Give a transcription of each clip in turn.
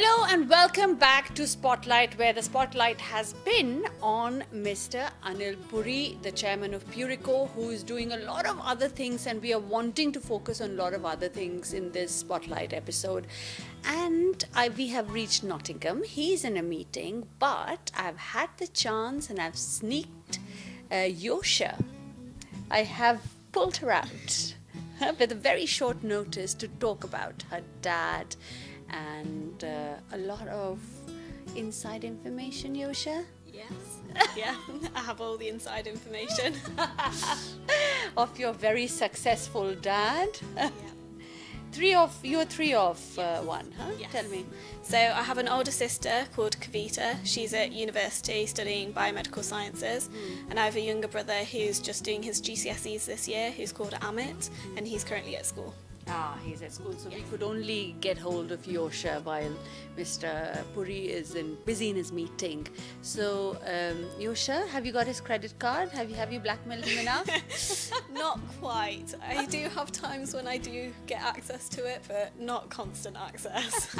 Hello and welcome back to Spotlight, where the spotlight has been on Mr. Anil Puri, the chairman of Purico, who is doing a lot of other things, and we are wanting to focus on a lot of other things in this Spotlight episode. And we have reached Nottingham. He's in a meeting, but I've had the chance and I've sneaked Yosha. I have pulled her out with a very short notice to talk about her dad and a lot of inside information, Yosha. Yes, yeah, I have all the inside information. Of your very successful dad. Yeah. You're three of one, huh? Yes. Tell me. So I have an older sister called Kavita. She's at university studying biomedical sciences. And I have a younger brother who's just doing his GCSEs this year, who's called Amit, and he's currently at school. He's at school, so we could only get hold of Yosha while Mr. Puri is busy in his meeting. So, Yosha, have you got his credit card? Have you blackmailed him enough? Not quite. I do have times when I do get access to it, but not constant access.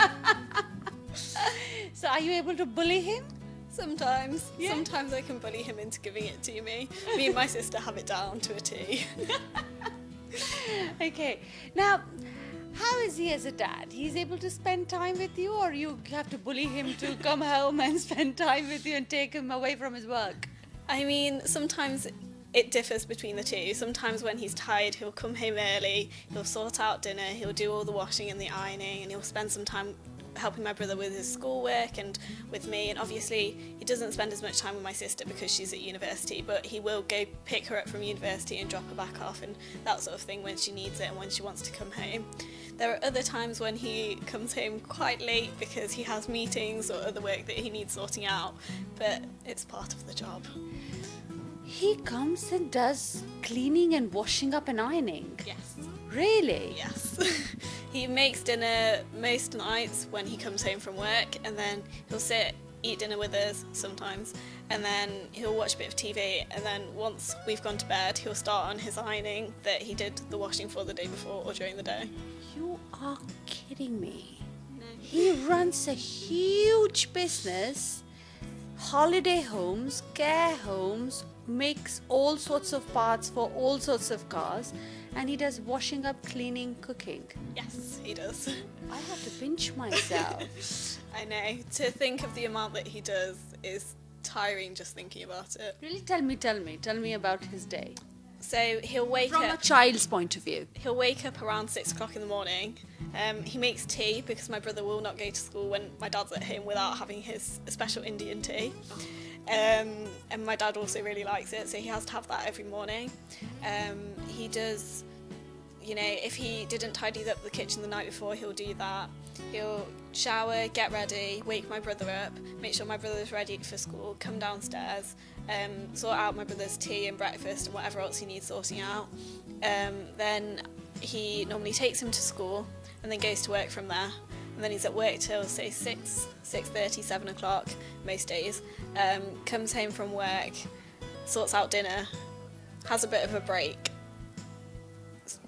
So, are you able to bully him? Sometimes. Yeah. Sometimes I can bully him into giving it to me. Me and my sister have it down to a T. Okay. Now, how is he as a dad? He's able to spend time with you, or you have to bully him to come home and spend time with you and take him away from his work? I mean, sometimes it differs between the two. Sometimes when he's tired, he'll come home early, he'll sort out dinner, he'll do all the washing and the ironing, and he'll spend some time helping my brother with his schoolwork and with me. And obviously he doesn't spend as much time with my sister because she's at university, but he will go pick her up from university and drop her back off and that sort of thing when she needs it and when she wants to come home. There are other times when he comes home quite late because he has meetings or other work that he needs sorting out, but it's part of the job. He comes and does cleaning and washing up and ironing? Yes. Really? Yes. He makes dinner most nights when he comes home from work, and then he'll eat dinner with us sometimes, and then he'll watch a bit of TV, and then once we've gone to bed, he'll start on his ironing that he did the washing for the day before or during the day. You are kidding me. No. He runs a huge business, holiday homes, care homes, makes all sorts of parts for all sorts of cars, and he does washing up, cleaning, cooking. Yes, he does. I have to pinch myself. I know. To think of the amount that he does is tiring just thinking about it. Really, tell me about his day. So he'll wake From a up. child's point of view. He'll wake up around 6 o'clock in the morning. He makes tea because my brother will not go to school when my dad's at home without having his special Indian tea. And my dad also really likes it, so he has to have that every morning. He does, if he didn't tidy up the kitchen the night before, he'll do that. He'll shower, get ready, wake my brother up, make sure my brother's ready for school, come downstairs, sort out my brother's tea and breakfast and whatever else he needs sorting out. Then he normally takes him to school and then goes to work from there. And then he's at work till, say, 6:30, 7 o'clock most days. Comes home from work, sorts out dinner, has a bit of a break,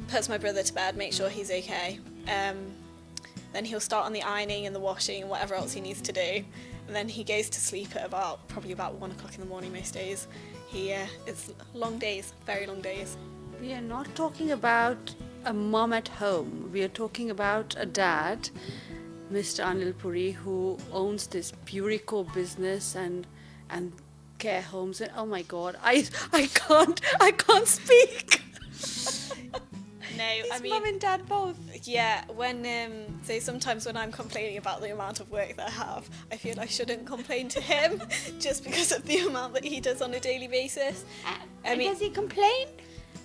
puts my brother to bed, makes sure he's okay. Then he'll start on the ironing and the washing and whatever else he needs to do. And then he goes to sleep at probably about 1 o'clock in the morning most days. It's long days, very long days. We are not talking about a mom at home. We are talking about a dad, Mr. Anil Puri, who owns this Purico business and care homes. And oh my God, I can't speak. No, His mum and dad both. Yeah, so sometimes when I'm complaining about the amount of work that I have, I feel I shouldn't complain to him just because of the amount that he does on a daily basis. Does he complain?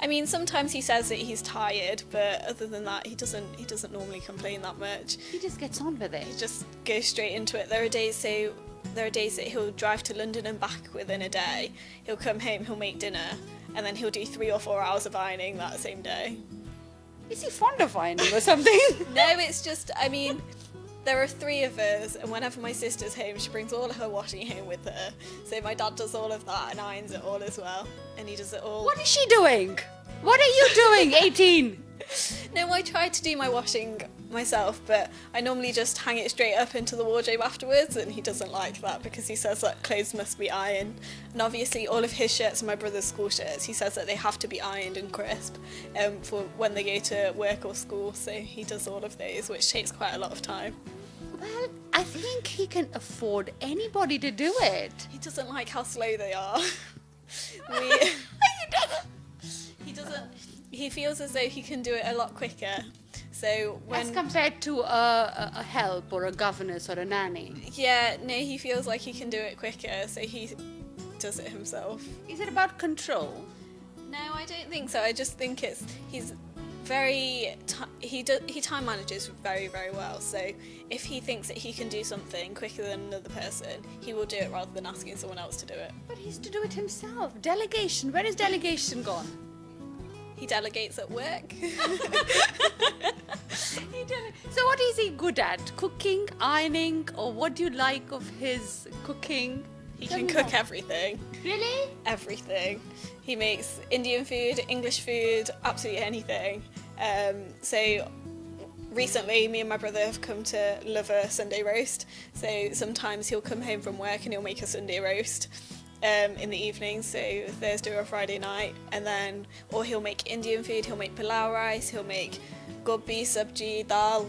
I mean, sometimes he says that he's tired, but other than that, he doesn't normally complain that much. He just gets on with it. He just goes straight into it. There are days that he'll drive to London and back within a day. He'll come home, he'll make dinner, and then he'll do 3 or 4 hours of ironing that same day. Is he fond of ironing or something? No, it's just, there are 3 of us, and whenever my sister's home, she brings all of her washing home with her. So my dad does all of that and irons it all as well, and he does it all. What is she doing? What are you doing, 18? No, I try to do my washing myself, but I normally just hang it straight up into the wardrobe afterwards, and he doesn't like that because he says that clothes must be ironed. And obviously all of his shirts and my brother's school shirts, he says that they have to be ironed and crisp for when they go to work or school, so he does all of those, which takes quite a lot of time. Well, I think he can afford anybody to do it. He doesn't like how slow they are. He feels as though he can do it a lot quicker. So As compared to a help or a governess or a nanny. Yeah, no, he feels like he can do it quicker, so he does it himself. Is it about control? No, I don't think so. I just think he's very he time manages very, very well. So if he thinks that he can do something quicker than another person, he will do it rather than asking someone else to do it. But he's to do it himself. Delegation. Where is delegation gone? He delegates at work. So what is he good at? Cooking, ironing, or what do you like of his cooking? He can cook everything. Really? Everything. He makes Indian food, English food, absolutely anything. So recently me and my brother have come to love a Sunday roast. So sometimes he'll come home from work and he'll make a Sunday roast in the evening, so Thursday or Friday night, and then or he'll make Indian food, he'll make pilau rice, he'll make gobi, sabji, dal,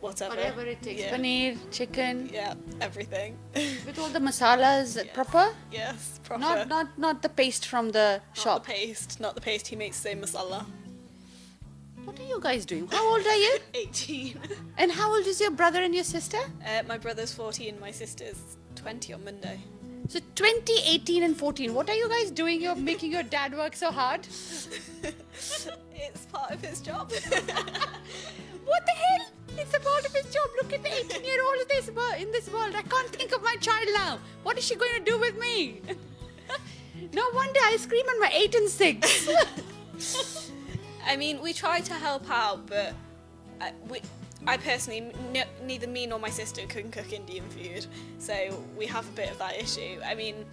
whatever it takes. Yeah. Paneer, chicken. Yeah, everything. With all the masalas proper? Yes, proper. Not the paste from the shop. Not the paste, he makes the same masala. What are you guys doing? How old are you? 18. And how old is your brother and your sister? My brother's 14, my sister's 20 on Monday. So 20, 18 and 14. What are you guys doing? You're making your dad work so hard? It's part of his job. What the hell? It's a part of his job. Look at the 18-year-old in this world. I can't think of my child now. What is she going to do with me? No wonder I scream at my 8 and 6. I mean, we try to help out, but I personally, neither me nor my sister can cook Indian food, so we have a bit of that issue. I mean,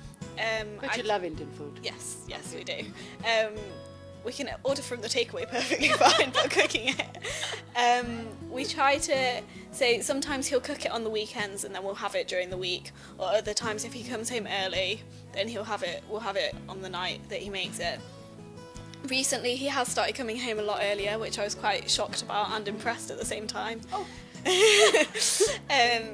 But you love Indian food. Yes, we do. We can order from the takeaway perfectly fine, but cooking it. We try to, so sometimes he'll cook it on the weekends and then we'll have it during the week, or other times if he comes home early, then we'll have it on the night that he makes it. Recently he has started coming home a lot earlier, which I was quite shocked about and impressed at the same time. Oh.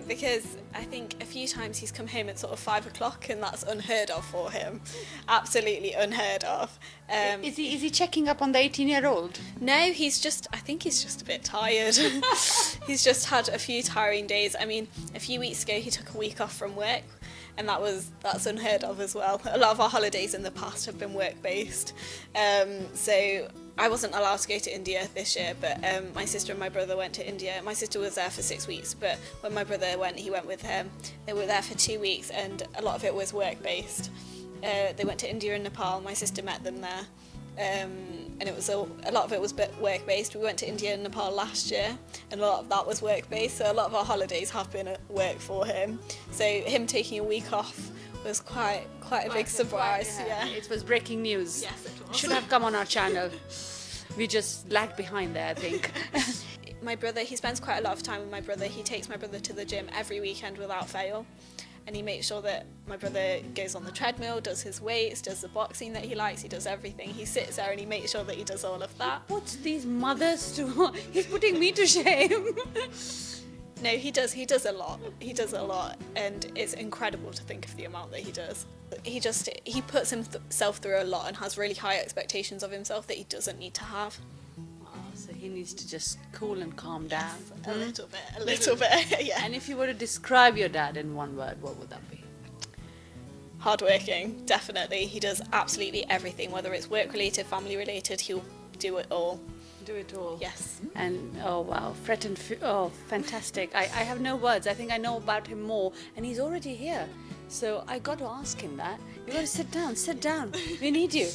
Because I think a few times he's come home at sort of 5 o'clock, and that's unheard of for him. Absolutely unheard of. Is he checking up on the 18-year-old? No, I think he's just a bit tired. He's just had a few tiring days. I mean, a few weeks ago he took a week off from work, and that's unheard of as well. A lot of our holidays in the past have been work-based. So I wasn't allowed to go to India this year, but my sister and my brother went to India. My sister was there for 6 weeks, but when my brother went, he went with him. They were there for 2 weeks, and a lot of it was work-based. They went to India and Nepal. My sister met them there, and it was a lot of it was work-based. We went to India and Nepal last year, and a lot of that was work-based. So a lot of our holidays have been at work for him. So him taking a week off was quite a big surprise. Yeah. It was breaking news. Yes, it was. Should have come on our channel. We just lagged behind there, I think. My brother, he spends quite a lot of time with my brother. He takes my brother to the gym every weekend without fail. And he makes sure that my brother goes on the treadmill, does his weights, does the boxing that he likes, he does everything. He sits there and he makes sure that he does all of that. What's these mothers to... He's putting me to shame. No, he does a lot. He does a lot, and it's incredible to think of the amount that he does. He puts himself through a lot and has really high expectations of himself that he doesn't need to have. So he needs to just cool and calm down. A little bit, yeah. And if you were to describe your dad in one word, what would that be? Hardworking, definitely. He does absolutely everything, whether it's work-related, family-related, he'll do it all. Do it all. Yes. And oh wow, fantastic. I have no words. I think I know about him more, and he's already here. So I got to ask him that. You got to sit down. We need you.